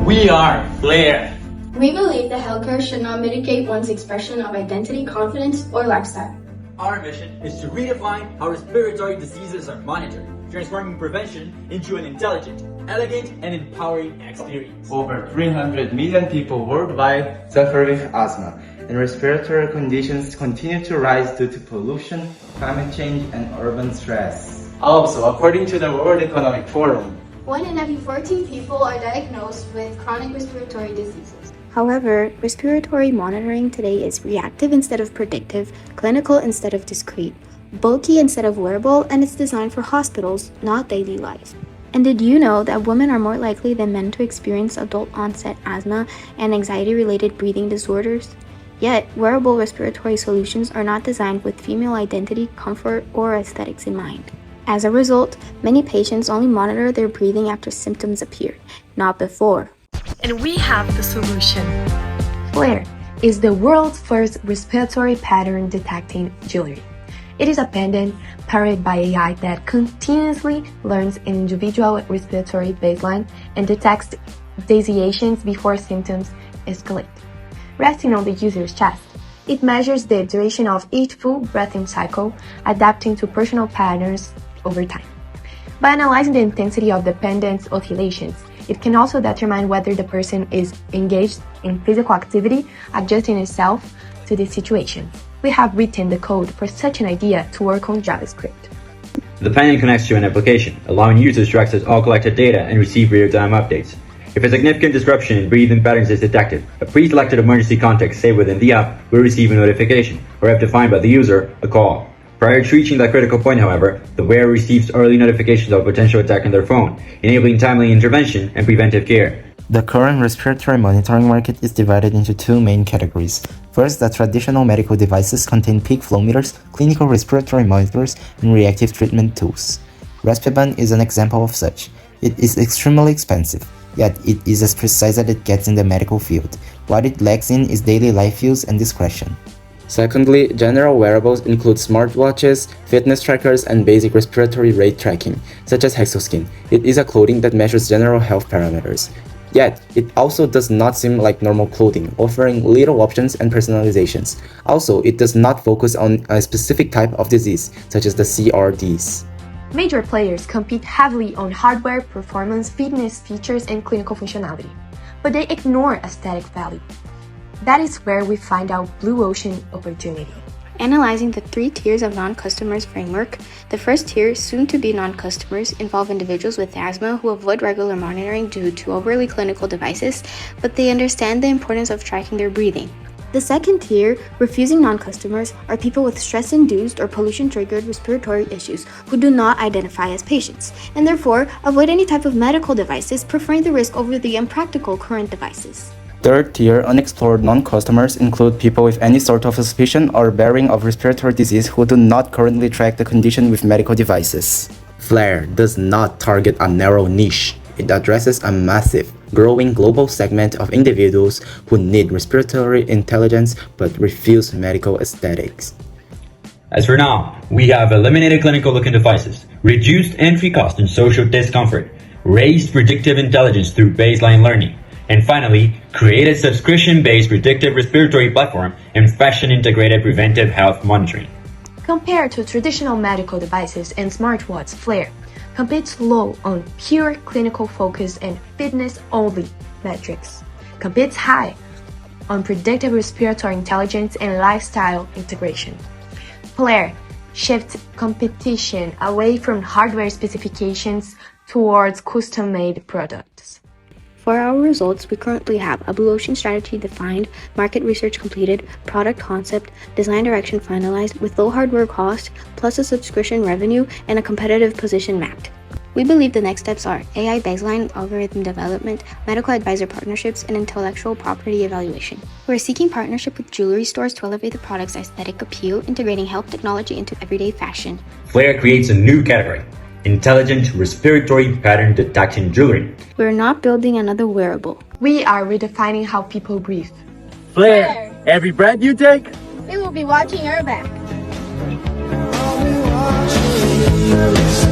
We are Flair. We believe that healthcare should not mitigate one's expression of identity, confidence, or lifestyle. Our mission is to redefine how respiratory diseases are monitored, transforming prevention into an intelligent, elegant, and empowering experience. Over 300 million people worldwide suffer with asthma, and respiratory conditions continue to rise due to pollution, climate change, and urban stress. Also, according to the World Economic Forum, 1 in every 14 people are diagnosed with chronic respiratory diseases. However, respiratory monitoring today is reactive instead of predictive, clinical instead of discreet, bulky instead of wearable, and it's designed for hospitals, not daily life. And did you know that women are more likely than men to experience adult-onset asthma and anxiety-related breathing disorders? Yet, wearable respiratory solutions are not designed with female identity, comfort, or aesthetics in mind. As a result, many patients only monitor their breathing after symptoms appear, not before. And we have the solution. Flair is the world's first respiratory pattern detecting jewelry. It is a pendant powered by AI that continuously learns an individual respiratory baseline and detects deviations before symptoms escalate. Resting on the user's chest, it measures the duration of each full breathing cycle, adapting to personal patterns over time. By analyzing the intensity of the pendant's oscillations, it can also determine whether the person is engaged in physical activity, adjusting itself to the situation. We have written the code for such an idea to work on JavaScript. The pendant connects to an application, allowing users to access all collected data and receive real-time updates. If a significant disruption in breathing patterns is detected, a pre-selected emergency contact saved within the app will receive a notification, or if defined by the user, a call. Prior to reaching that critical point, however, the wearer receives early notifications of a potential attack on their phone, enabling timely intervention and preventive care. The current respiratory monitoring market is divided into two main categories. First, the traditional medical devices contain peak flow meters, clinical respiratory monitors, and reactive treatment tools. Respiban is an example of such. It is extremely expensive, yet it is as precise as it gets in the medical field. What it lacks in is daily life use and discretion. Secondly, general wearables include smartwatches, fitness trackers, and basic respiratory rate tracking, such as Hexoskin. It is a clothing that measures general health parameters. Yet, it also does not seem like normal clothing, offering little options and personalizations. Also, it does not focus on a specific type of disease, such as the CRDs. Major players compete heavily on hardware, performance, fitness features, and clinical functionality, but they ignore aesthetic value. That is where we find our blue ocean opportunity. Analyzing the 3 tiers of non-customers framework, the first tier, soon to be non-customers, involve individuals with asthma who avoid regular monitoring due to overly clinical devices, but they understand the importance of tracking their breathing. The second tier, refusing non-customers, are people with stress-induced or pollution-triggered respiratory issues who do not identify as patients, and therefore avoid any type of medical devices, preferring the risk over the impractical current devices. Third tier, unexplored non-customers include people with any sort of suspicion or bearing of respiratory disease who do not currently track the condition with medical devices. Flair does not target a narrow niche. It addresses a massive, growing global segment of individuals who need respiratory intelligence but refuse medical aesthetics. As for now, we have eliminated clinical-looking devices, reduced entry cost and social discomfort, raised predictive intelligence through baseline learning, and finally, created subscription-based predictive respiratory platform and fashion-integrated preventive health monitoring. Compared to traditional medical devices and smartwatches, Flair competes low on pure clinical focus and fitness-only metrics, competes high on predictive respiratory intelligence and lifestyle integration. Flair shifts competition away from hardware specifications towards custom-made products. For our results, we currently have a blue ocean strategy defined, market research completed, product concept, design direction finalized with low hardware cost, plus a subscription revenue and a competitive position mapped. We believe the next steps are AI baseline, algorithm development, medical advisor partnerships, and intellectual property evaluation. We're seeking partnership with jewelry stores to elevate the product's aesthetic appeal, integrating health technology into everyday fashion. Flair creates a new category, intelligent respiratory pattern detecting jewelry. We're not building another wearable. We are redefining how people breathe. Flair, every breath you take, We will be watching your back. I'll be watching you.